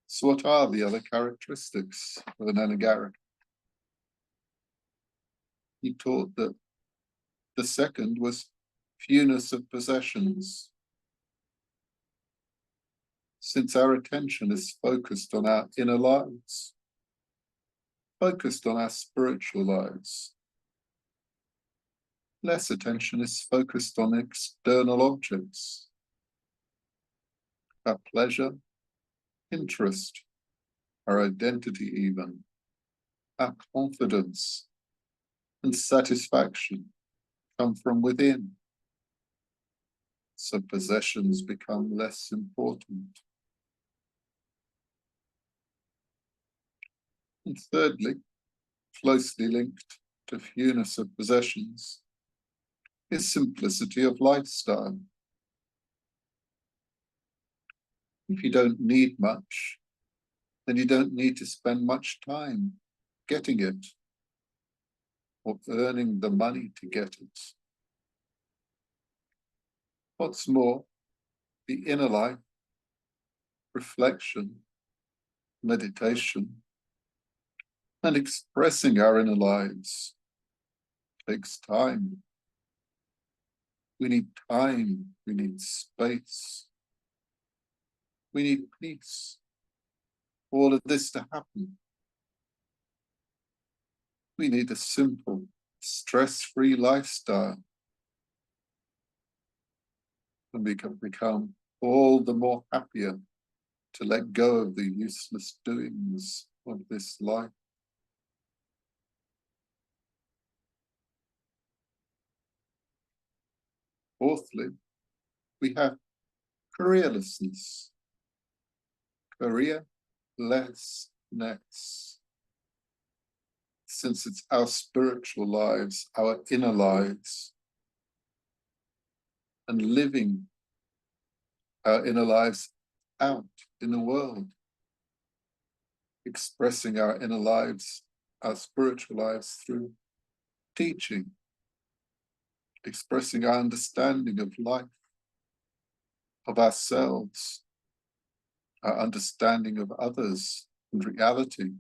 So what are the other characteristics of an anagarika? He taught that the second was fewness of possessions. Since our attention is focused on our inner lives, focused on our spiritual lives, less attention is focused on external objects, our pleasure, interest, our identity even, our confidence and satisfaction come from within. So possessions become less important. And thirdly, closely linked to fewness of possessions, is simplicity of lifestyle. If you don't need much, then you don't need to spend much time getting it or earning the money to get it. What's more, the inner life, reflection, meditation, and expressing our inner lives takes time. We need time, we need space, we need peace. All of this to happen. We need a simple, stress-free lifestyle. And we can become all the more happier to let go of the useless doings of this life. Fourthly, we have careerlessness. Careerlessness. Since it's our spiritual lives, our inner lives, and living our inner lives out in the world, expressing our inner lives, our spiritual lives through teaching, expressing our understanding of life, of ourselves, our understanding of others and reality.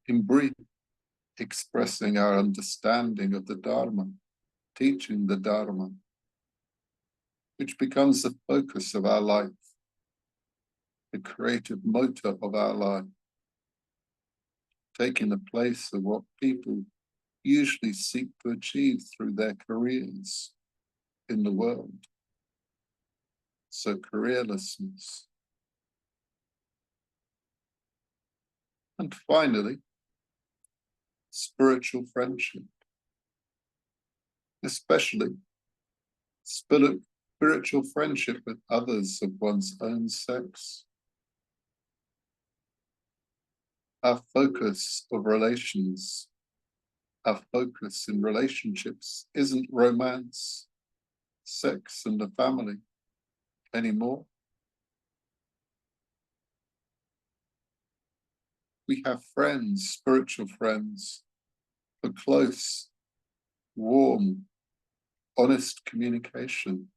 In brief, expressing our understanding of the Dharma, teaching the Dharma, which becomes the focus of our life, the creative motor of our life, taking the place of what people usually seek to achieve through their careers in the world. So careerlessness. And finally, spiritual friendship, especially spiritual friendship with others of one's own sex. Our focus of relations, our focus in relationships isn't romance, sex, and the family anymore. We have friends, spiritual friends, for close, warm, honest communication,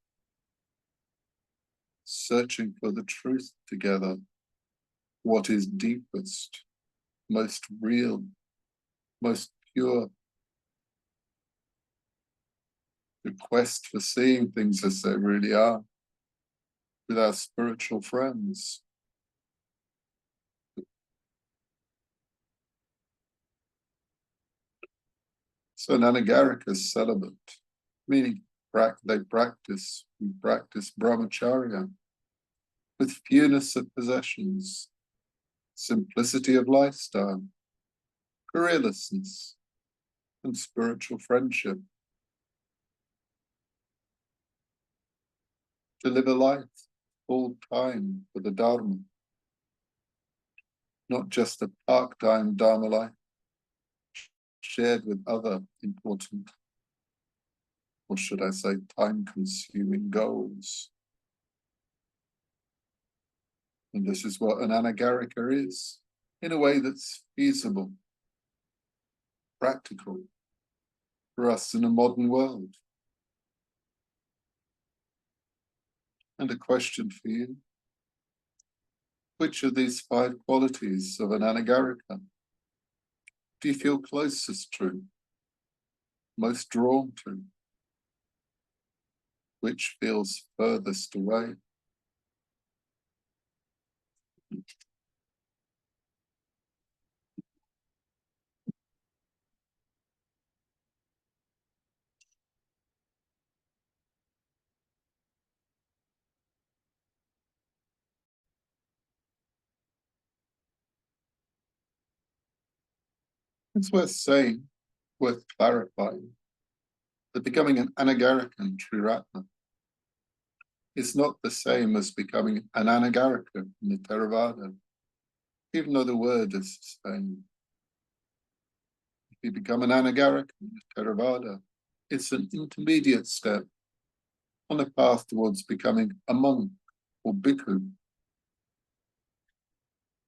searching for the truth together, what is deepest, most real, most pure. The quest for seeing things as they really are with our spiritual friends. So an anagarika is celibate, meaning we practice brahmacharya with fewness of possessions, simplicity of lifestyle, careerlessness, and spiritual friendship. to live a life full time for the Dharma, not just a part-time Dharma life shared with other important, or should I say, time-consuming goals. And this is what an anagarika is, in a way that's feasible, practical for us in a modern world. And a question for you: which of these 5 qualities of an anagarika do you feel closest to, most drawn to? Which feels furthest away? It's worth saying, worth clarifying, that becoming an anagarika in Triratna is not the same as becoming an anagarika in the Theravada, even though the word is the same. If you become an anagarika in the Theravada, it's an intermediate step on a path towards becoming a monk or bhikkhu.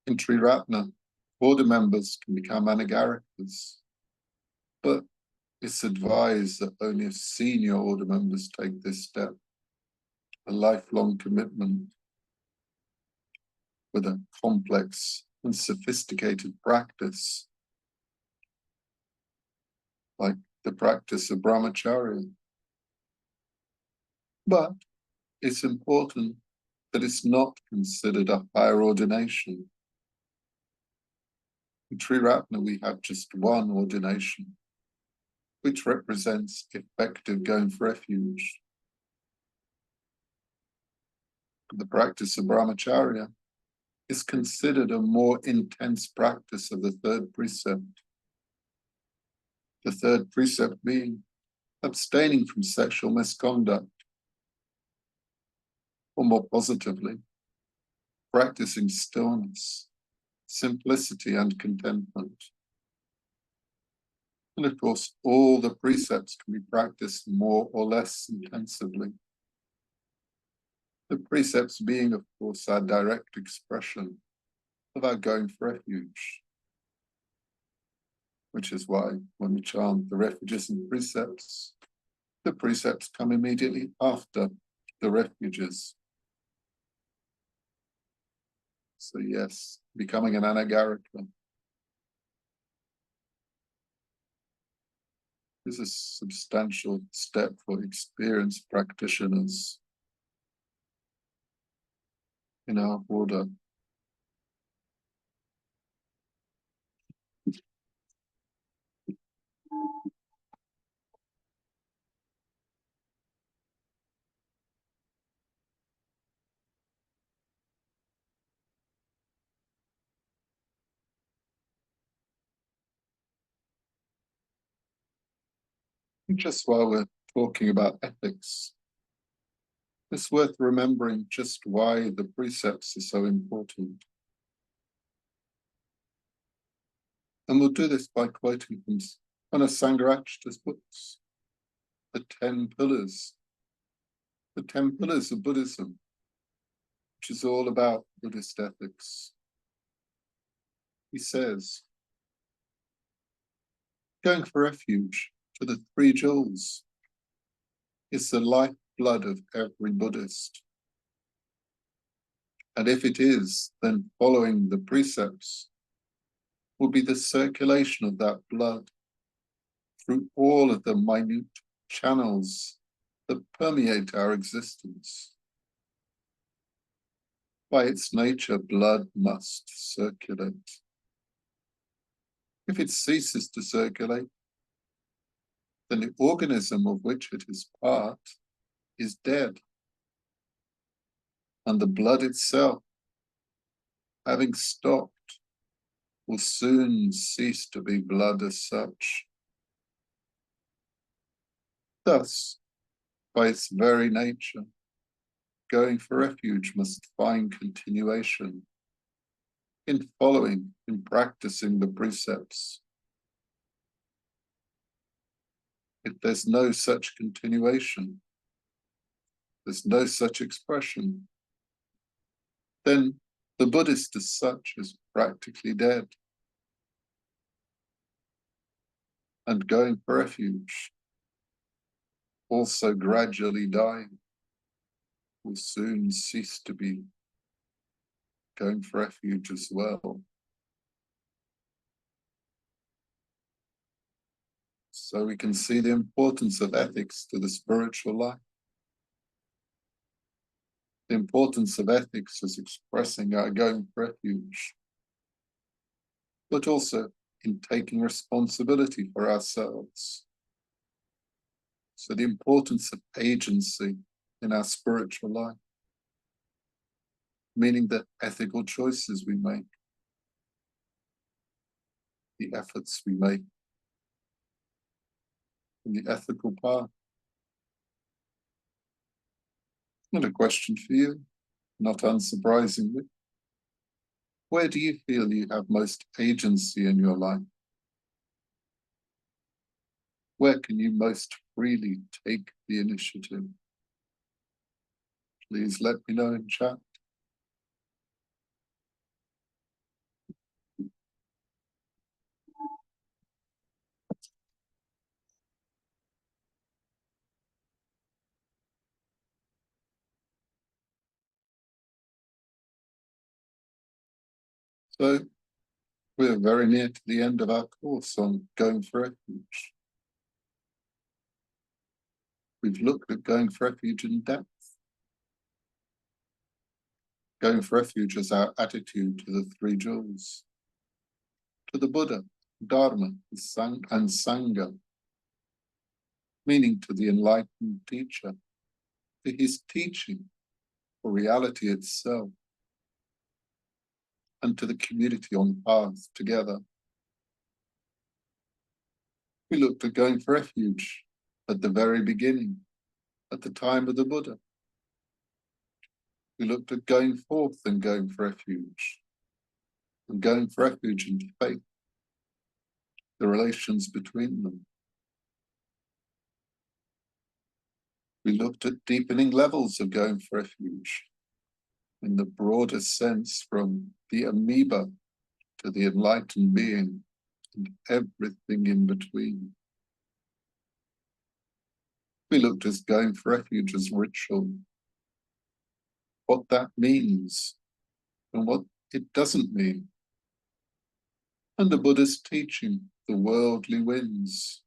In Triratna, order members can become anagarikas, but it's advised that only if senior order members take this step, a lifelong commitment with a complex and sophisticated practice, like the practice of brahmacharya. But it's important that it's not considered a higher ordination. In Triratna, we have just one ordination, which represents effective going for refuge. The practice of brahmacharya is considered a more intense practice of the 3rd precept. The 3rd precept being abstaining from sexual misconduct, or more positively, practicing stillness, simplicity, and contentment. And of course, all the precepts can be practiced more or less intensively. The precepts being, of course, our direct expression of our going for refuge, which is why when we chant the refuges and precepts, the precepts come immediately after the refuges. So yes, becoming an anagarika is a substantial step for experienced practitioners in our order. Just while we're talking about ethics, it's worth remembering just why the precepts are so important. And we'll do this by quoting from one of Sangharakshita's books, The 10 Pillars of Buddhism, which is all about Buddhist ethics. He says, going for refuge to the 3 jewels is the lifeblood of every Buddhist. And if it is, then following the precepts will be the circulation of that blood through all of the minute channels that permeate our existence. By its nature, blood must circulate. If it ceases to circulate, then the organism of which it is part is dead. And the blood itself, having stopped, will soon cease to be blood as such. Thus, by its very nature, going for refuge must find continuation in following, in practicing the precepts. If there's no such continuation, there's no such expression, then the Buddhist as such is practically dead. And going for refuge, also gradually dying, will soon cease to be going for refuge as well. So we can see the importance of ethics to the spiritual life. The importance of ethics is expressing our going for refuge, but also in taking responsibility for ourselves. So the importance of agency in our spiritual life, meaning the ethical choices we make, the efforts we make in the ethical path. And a question for you, not unsurprisingly. Where do you feel you have most agency in your life? Where can you most freely take the initiative? Please let me know in chat. So we're very near to the end of our course on going for refuge. We've looked at going for refuge in depth. Going for refuge is our attitude to the three jewels, to the Buddha, Dharma, and Sangha, meaning to the enlightened teacher, to his teaching, for reality itself, and to the community on path together. We looked at going for refuge at the very beginning, at the time of the Buddha. We looked at going forth and going for refuge, and going for refuge in faith, the relations between them. We looked at deepening levels of going for refuge, in the broader sense, from the amoeba to the enlightened being, and everything in between. We looked at going for refuge as ritual, what that means, and what it doesn't mean. And the Buddha's teaching, the worldly winds,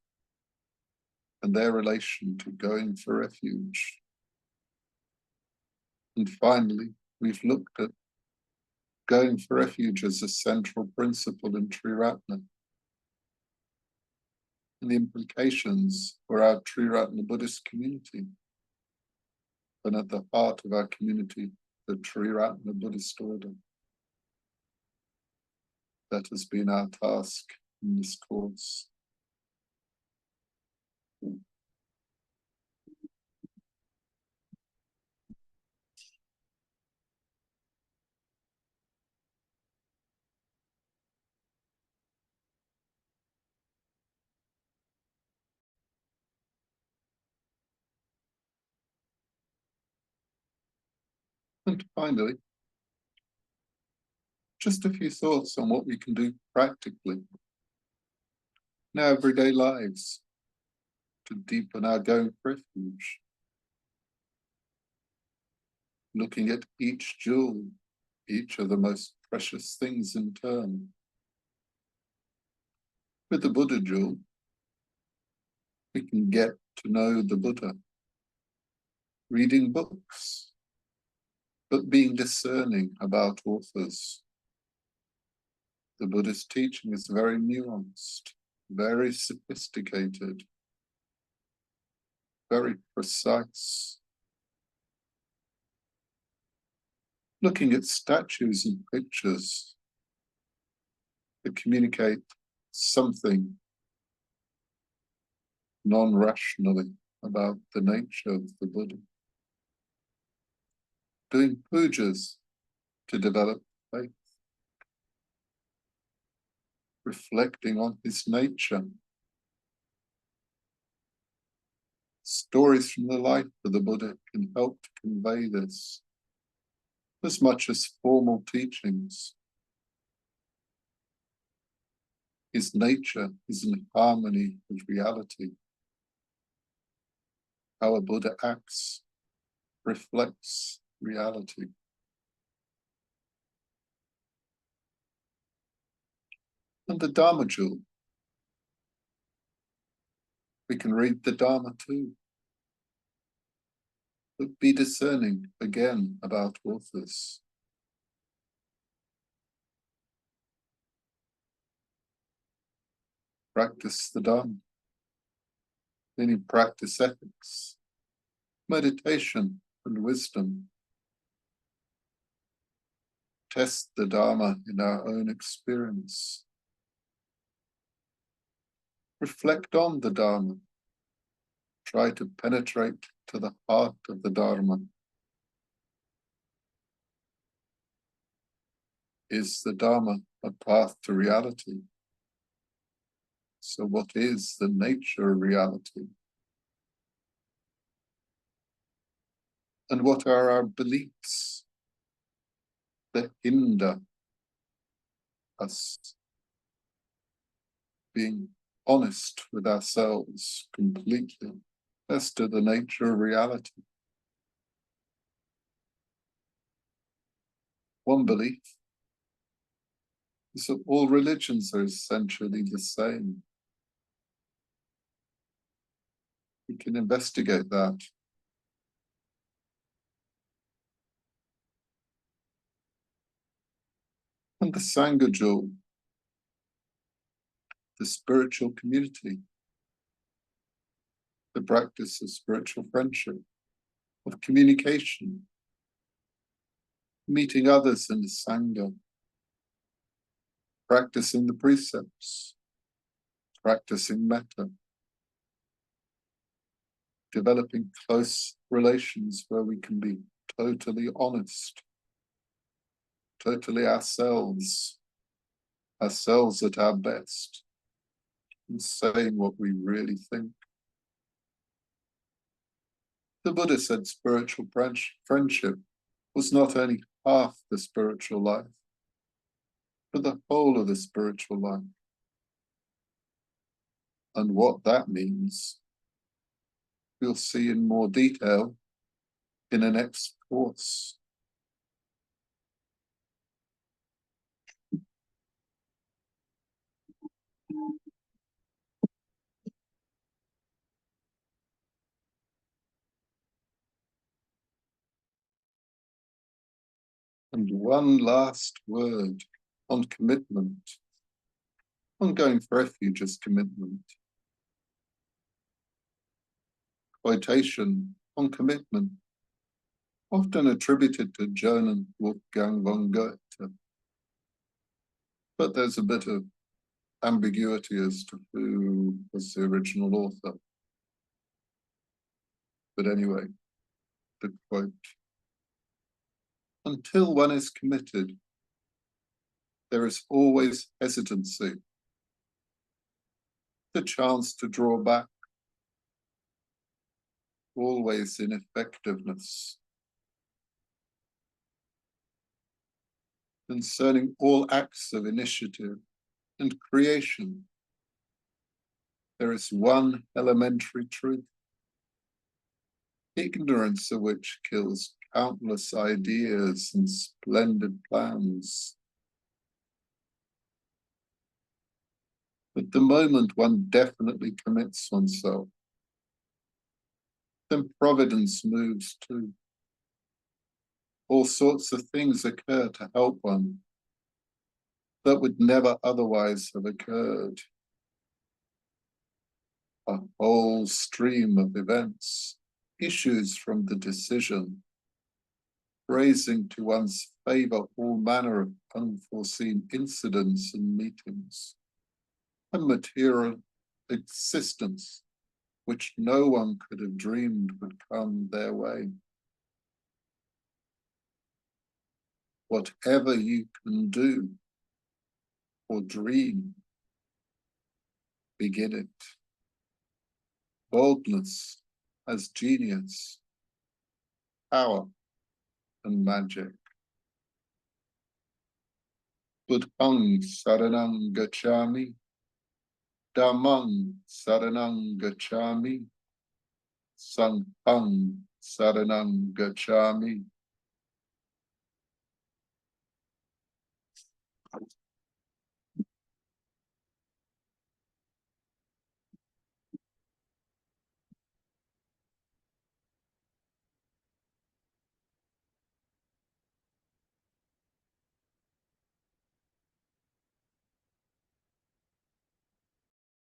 and their relation to going for refuge. And finally, we've looked at going for refuge as a central principle in Triratna, and the implications for our Triratna Buddhist community. And at the heart of our community, the Triratna Buddhist order. That has been our task in this course. And finally, just a few thoughts on what we can do practically in our everyday lives to deepen our going for refuge. Looking at each jewel, each of the most precious things in turn. With the Buddha jewel, we can get to know the Buddha, reading books, but being discerning about authors. The Buddhist teaching is very nuanced, very sophisticated, very precise. Looking at statues and pictures that communicate something non-rationally about the nature of the Buddha. doing pujas to develop faith, reflecting on his nature. Stories from the life of the Buddha can help to convey this as much as formal teachings. His nature is in harmony with reality. How a Buddha acts reflects reality. And the Dharma jewel. We can read the Dharma too. But be discerning again about authors. Practice the Dharma. Meaning practice ethics, meditation and wisdom. Test the Dharma in our own experience. Reflect on the Dharma. Try to penetrate to the heart of the Dharma. Is the Dharma a path to reality? So what is the nature of reality? And what are our beliefs that hinder us being honest with ourselves completely as to the nature of reality? One belief is that all religions are essentially the same. We can investigate that. And the Sangha jewel, the spiritual community, the practice of spiritual friendship, of communication, meeting others in the Sangha, practicing the precepts, practicing metta, developing close relations where we can be totally honest, totally ourselves at our best, and saying what we really think. The Buddha said spiritual friendship was not only half the spiritual life, but the whole of the spiritual life. And what that means, we'll see in more detail in the next course. And one last word on commitment. Ongoing refuge is commitment. Quotation on commitment, often attributed to Johann Wolfgang von Goethe. But there's a bit of ambiguity as to who was the original author. But anyway, the quote. Until one is committed, there is always hesitancy, the chance to draw back, always ineffectiveness. Concerning all acts of initiative and creation, there is one elementary truth, ignorance of which kills countless ideas and splendid plans. But the moment one definitely commits oneself, then providence moves too. All sorts of things occur to help one that would never otherwise have occurred. A whole stream of events issues from the decision, raising to one's favor all manner of unforeseen incidents and meetings, and material existence which no one could have dreamed would come their way. whatever you can do or dream, begin it. Boldness as genius, power and magic. Buddhang saranang gacchami, Dhammang saranang gacchami, Sanghang saranang gacchami,